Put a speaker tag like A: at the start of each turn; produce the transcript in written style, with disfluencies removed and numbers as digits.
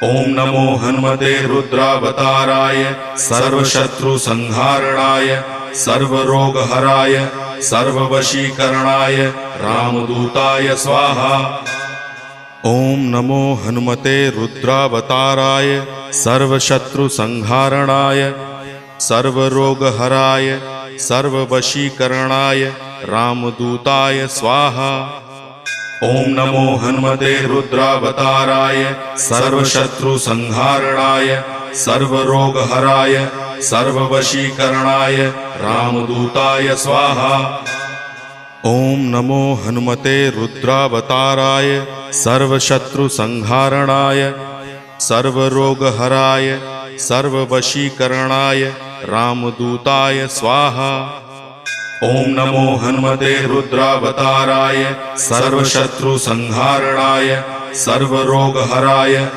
A: ओम नमो हनुमते रुद्रावताराय सर्वशत्रुसंहारणाय सर्वरोगहराय सर्ववशीकरणाय रामदूताय स्वाहा। ओम नमो हनुमते रुद्रावताराय सर्वशत्रुसंहारणाय सर्वरोगहराय सर्ववशीकरणाय रामदूताय स्वाहा। ओम नमो हनुमते रुद्रावताराय सर्वशत्रुसंहारणाय सर्वरोगहराय सर्ववशीकरणाय रामदूताय स्वाहा। ओम नमो हनुमते रुद्रावताराय सर्वशत्रुसंहारणाय सर्वरोगहराय सर्ववशीकरणाय रामदूताय स्वाहा। ओम नमो हनुमते रुद्रावताराय सर्वशत्रुसंहारणाय सर्वरोगहराय